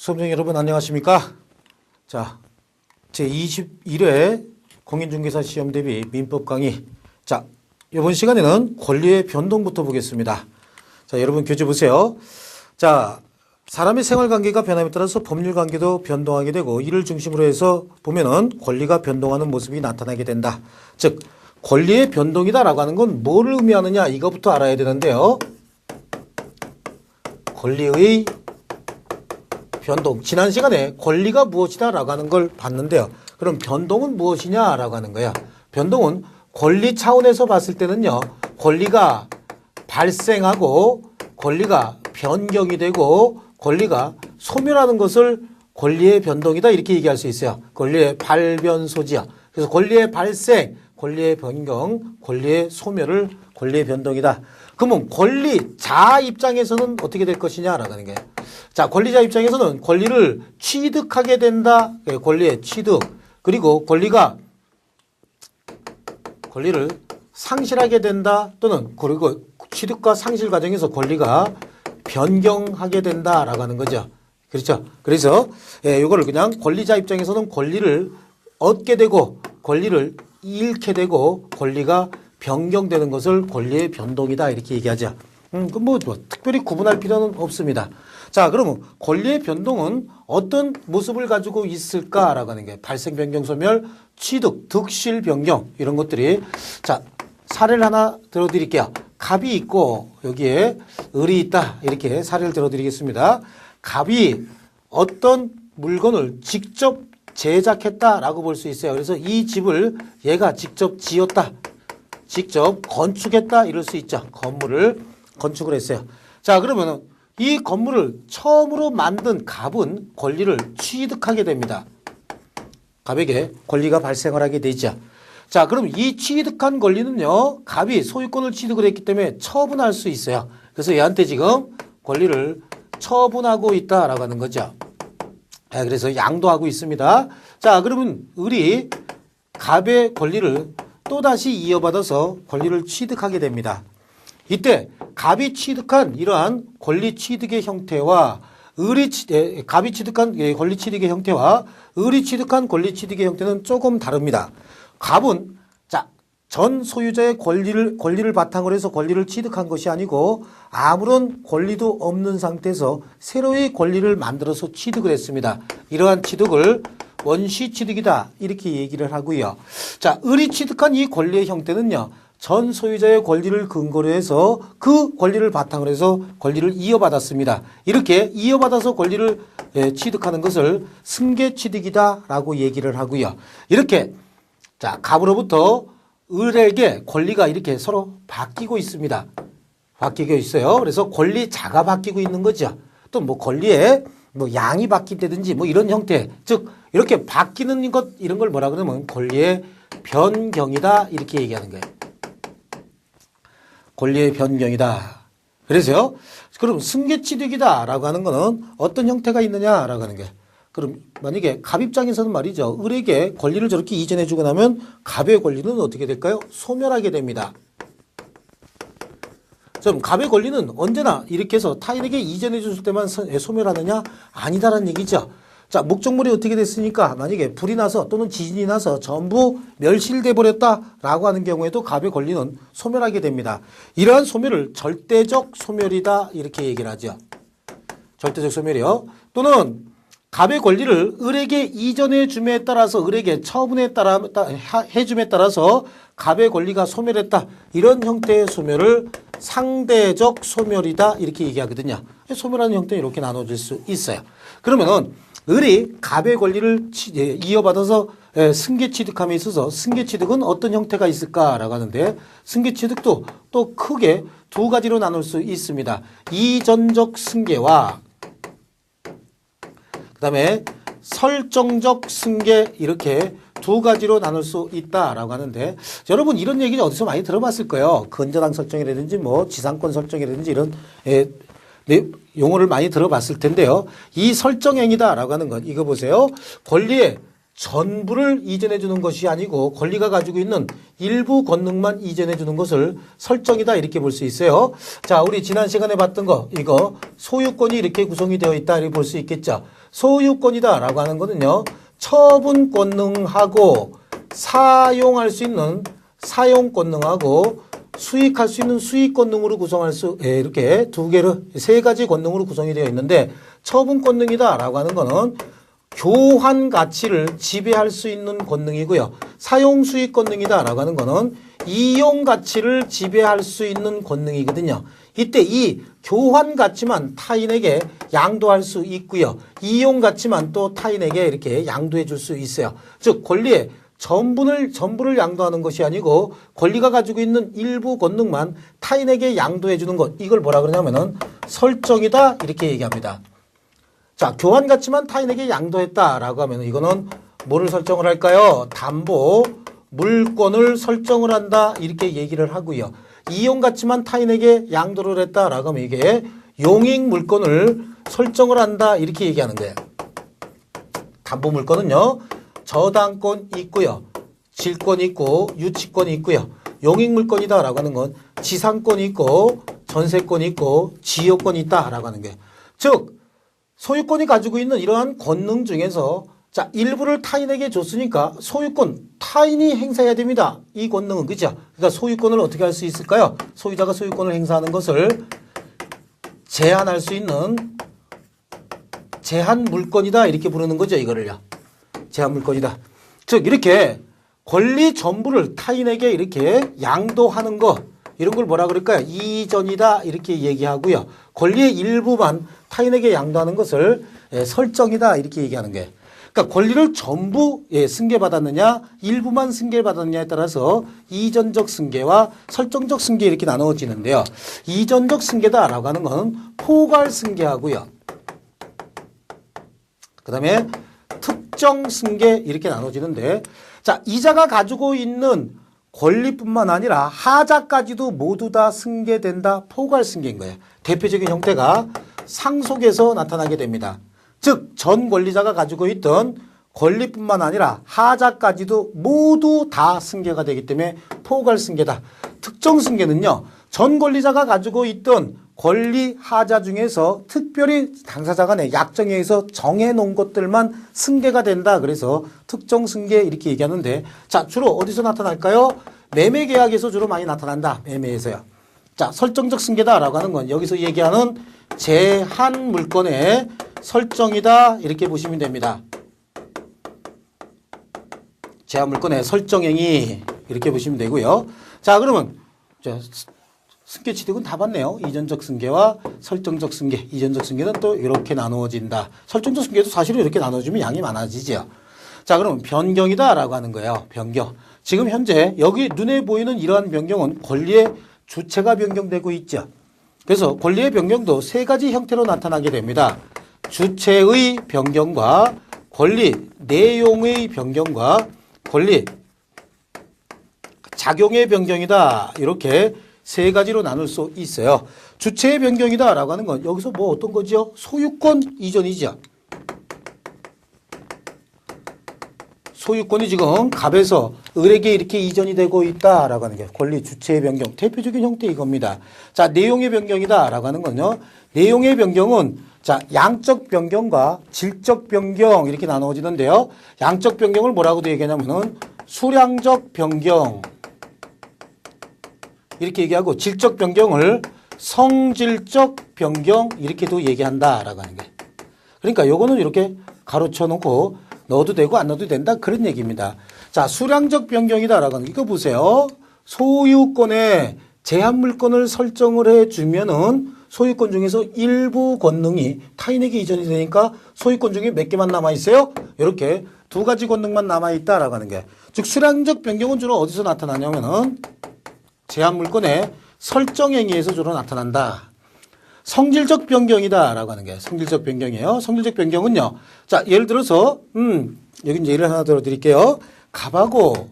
수험생 여러분 안녕하십니까? 자, 제21회 공인중개사 시험 대비 민법 강의. 자, 이번 시간에는 권리의 변동부터 보겠습니다. 자, 여러분 교재 보세요. 자, 사람의 생활관계가 변함에 따라서 법률관계도 변동하게 되고 이를 중심으로 해서 보면은 권리가 변동하는 모습이 나타나게 된다. 즉, 권리의 변동이다라고 하는 건 뭐를 의미하느냐 이거부터 알아야 되는데요. 권리의 변동. 지난 시간에 권리가 무엇이다 라고 하는 걸 봤는데요. 그럼 변동은 무엇이냐 라고 하는 거야. 변동은 권리 차원에서 봤을 때는요. 권리가 발생하고 권리가 변경이 되고 권리가 소멸하는 것을 권리의 변동이다 이렇게 얘기할 수 있어요. 권리의 발변소지야. 그래서 권리의 발생, 권리의 변경, 권리의 소멸을 권리의 변동이다. 그러면 권리자 입장에서는 어떻게 될 것이냐라고 하는 거예요. 자, 권리자 입장에서는 권리를 취득하게 된다. 권리의 취득. 그리고 권리를 상실하게 된다. 또는 그리고 취득과 상실 과정에서 권리가 변경하게 된다라고 하는 거죠. 그렇죠? 그래서 이거를 그냥 권리자 입장에서는 권리를 얻게 되고 권리를 잃게 되고 권리가 변경되는 것을 권리의 변동이다 이렇게 얘기하죠. 뭐 특별히 구분할 필요는 없습니다. 자, 그러면 권리의 변동은 어떤 모습을 가지고 있을까라고 하는 게 발생, 변경, 소멸, 취득, 득실, 변경 이런 것들이. 자, 사례를 하나 들어드릴게요. 갑이 있고 여기에 을이 있다 이렇게 사례를 들어드리겠습니다. 갑이 어떤 물건을 직접 제작했다라고 볼 수 있어요. 그래서 이 집을 얘가 직접 지었다. 직접 건축했다 이럴 수 있죠. 건물을 건축을 했어요. 자, 그러면 이 건물을 처음으로 만든 갑은 권리를 취득하게 됩니다. 갑에게 권리가 발생을 하게 되죠. 자, 그럼 이 취득한 권리는요. 갑이 소유권을 취득을 했기 때문에 처분할 수 있어요. 그래서 얘한테 지금 권리를 처분하고 있다라고 하는 거죠. 그래서 양도하고 있습니다. 자, 그러면 을이 갑의 권리를 또다시 이어받아서 권리를 취득하게 됩니다. 이때 갑이 취득한 이러한 권리 취득의 형태와 갑이 취득한 권리 취득의 형태와 을이 취득한 권리 취득의 형태는 조금 다릅니다. 갑은 전 소유자의 권리를 바탕으로 해서 권리를 취득한 것이 아니고 아무런 권리도 없는 상태에서 새로이 권리를 만들어서 취득을 했습니다. 이러한 취득을 원시 취득이다 이렇게 얘기를 하고요. 자, 을이 취득한 이 권리의 형태는요. 전 소유자의 권리를 근거로 해서 그 권리를 바탕으로 해서 권리를 이어받았습니다. 이렇게 이어받아서 권리를 취득하는 것을 승계 취득이다라고 얘기를 하고요. 이렇게 자, 갑으로부터 을에게 권리가 이렇게 서로 바뀌고 있습니다. 바뀌고 있어요. 그래서 권리자가 바뀌고 있는 거죠. 또 뭐 권리의 양이 바뀐다든지 이런 형태, 즉 이렇게 바뀌는 것 이런 걸 뭐라 그러면 권리의 변경이다 이렇게 얘기하는 거예요. 권리의 변경이다. 그래서요. 그럼 승계취득이다라고 하는 거는 어떤 형태가 있느냐라고 하는 거예요. 그럼 만약에 갑 입장에서는 말이죠. 을에게 권리를 저렇게 이전해 주고 나면 갑의 권리는 어떻게 될까요? 소멸하게 됩니다. 그럼 갑의 권리는 언제나 이렇게 해서 타인에게 이전해 줄 때만 소멸하느냐? 아니다라는 얘기죠. 자, 목적물이 어떻게 됐으니까 만약에 불이 나서 또는 지진이 나서 전부 멸실돼 버렸다라고 하는 경우에도 갑의 권리는 소멸하게 됩니다. 이러한 소멸을 절대적 소멸이다 이렇게 얘기를 하죠. 절대적 소멸이요. 또는 갑의 권리를 을에게 이전해 줌에 따라서 을에게 처분에 따라 해줌에 따라서 갑의 권리가 소멸했다. 이런 형태의 소멸을 상대적 소멸이다 이렇게 얘기하거든요. 소멸하는 형태는 이렇게 나눠질 수 있어요. 그러면은 을이 갑의 권리를 이어받아서 승계 취득함에 있어서 승계 취득은 어떤 형태가 있을까라고 하는데 승계 취득도 또 크게 두 가지로 나눌 수 있습니다. 이전적 승계와 그다음에 설정적 승계 이렇게 두 가지로 나눌 수 있다라고 하는데 여러분 이런 얘기 어디서 많이 들어봤을 거예요. 근저당 설정이라든지 지상권 설정이라든지 이런 용어를 많이 들어봤을 텐데요. 이 설정행위다라고 하는 건 이거 보세요. 권리의 전부를 이전해 주는 것이 아니고 권리가 가지고 있는 일부 권능만 이전해 주는 것을 설정이다 이렇게 볼 수 있어요. 자, 우리 지난 시간에 봤던 거 이거 소유권이 이렇게 구성이 되어 있다 이렇게 볼 수 있겠죠. 소유권이다 라고 하는 거는요. 처분 권능하고 사용할 수 있는 사용 권능하고 수익할 수 있는 수익 권능으로 구성할 수 이렇게 세 가지 권능으로 구성이 되어 있는데 처분 권능이다 라고 하는 거는 교환 가치를 지배할 수 있는 권능이고요. 사용 수익 권능이다 라고 하는 거는 이용 가치를 지배할 수 있는 권능이거든요. 이때 이 교환 가치만 타인에게 양도할 수 있고요. 이용 가치만 또 타인에게 이렇게 양도해 줄 수 있어요. 즉 권리의 전부를 양도하는 것이 아니고 권리가 가지고 있는 일부 권능만 타인에게 양도해 주는 것. 이걸 뭐라 그러냐면은 설정이다 이렇게 얘기합니다. 자, 교환 가치만 타인에게 양도했다라고 하면 이거는 뭐를 설정을 할까요? 담보 물권을 설정을 한다 이렇게 얘기를 하고요. 이용 가치만 타인에게 양도를 했다라고 하면 이게 용익 물권을 설정을 한다 이렇게 얘기하는 거예요. 담보 물권은요. 저당권 있고요. 질권 있고 유치권 있고요. 용익 물권이다라고 하는 건 지상권 있고 전세권 있고 지역권 있다라고 하는 거예요. 즉 소유권이 가지고 있는 이러한 권능 중에서 자, 일부를 타인에게 줬으니까 소유권 타인이 행사해야 됩니다. 이 권능은 그죠? 그러니까 소유권을 어떻게 할 수 있을까요? 소유자가 소유권을 행사하는 것을 제한할 수 있는 제한 물권이다 이렇게 부르는 거죠. 이거를요. 제한 물권이다. 즉 이렇게 권리 전부를 타인에게 이렇게 양도하는 거 이런 걸 뭐라 그럴까요? 이전이다 이렇게 얘기하고요. 권리의 일부만 타인에게 양도하는 것을 설정이다 이렇게 얘기하는 거예요. 그러니까 권리를 전부 승계받았느냐 일부만 승계받았느냐에 따라서 이전적 승계와 설정적 승계 이렇게 나누어지는데요. 이전적 승계다라고 하는 건 포괄 승계하고요. 그 다음에 특정 승계 이렇게 나눠지는데 자, 이자가 가지고 있는 권리뿐만 아니라 하자까지도 모두 다 승계된다. 포괄 승계인 거예요. 대표적인 형태가 상속에서 나타나게 됩니다. 즉, 전 권리자가 가지고 있던 권리뿐만 아니라 하자까지도 모두 다 승계가 되기 때문에 포괄 승계다. 특정 승계는요. 전 권리자가 가지고 있던 권리 하자 중에서 특별히 당사자 간에 약정에 의해서 정해놓은 것들만 승계가 된다. 그래서 특정 승계 이렇게 얘기하는데 자, 주로 어디서 나타날까요? 매매계약에서 주로 많이 나타난다. 매매에서요. 자, 설정적 승계다라고 하는 건 여기서 얘기하는 제한 물권의 설정이다. 이렇게 보시면 됩니다. 제한 물권의 설정행위 이렇게 보시면 되고요. 자, 그러면 승계 취득은 다 봤네요. 이전적 승계와 설정적 승계. 이전적 승계는 또 이렇게 나누어진다. 설정적 승계도 사실은 이렇게 나눠주면 양이 많아지죠. 자, 그러면 변경이다라고 하는 거예요. 변경. 지금 현재 여기 눈에 보이는 이러한 변경은 권리의 주체가 변경되고 있죠. 그래서 권리의 변경도 세 가지 형태로 나타나게 됩니다. 주체의 변경과 권리 내용의 변경과 권리 작용의 변경이다. 이렇게 세 가지로 나눌 수 있어요. 주체의 변경이다라고 하는 건 여기서 뭐 어떤 거죠? 소유권 이전이죠. 소유권이 지금 갑에서 을에게 이렇게 이전이 되고 있다라고 하는 게 권리 주체의 변경. 대표적인 형태 이겁니다. 자, 내용의 변경이다라고 하는 건요. 내용의 변경은 자, 양적 변경과 질적 변경 이렇게 나누어지는데요. 양적 변경을 뭐라고도 얘기하냐면은 수량적 변경 이렇게 얘기하고 질적 변경을 성질적 변경 이렇게도 얘기한다라고 하는 게. 그러니까 요거는 이렇게 가로쳐 놓고 넣어도 되고 안 넣어도 된다 그런 얘기입니다. 자, 수량적 변경이다라고 하는 이거 보세요. 소유권에 제한 물권을 설정을 해주면은 소유권 중에서 일부 권능이 타인에게 이전이 되니까 소유권 중에 몇 개만 남아있어요? 이렇게 두 가지 권능만 남아있다라고 하는 게. 즉 수량적 변경은 주로 어디서 나타나냐면은 제한 물권의 설정행위에서 주로 나타난다. 성질적 변경이다라고 하는 게 성질적 변경이에요. 성질적 변경은요. 자, 예를 들어서 여기 이제 예를 하나 들어드릴게요. 갑하고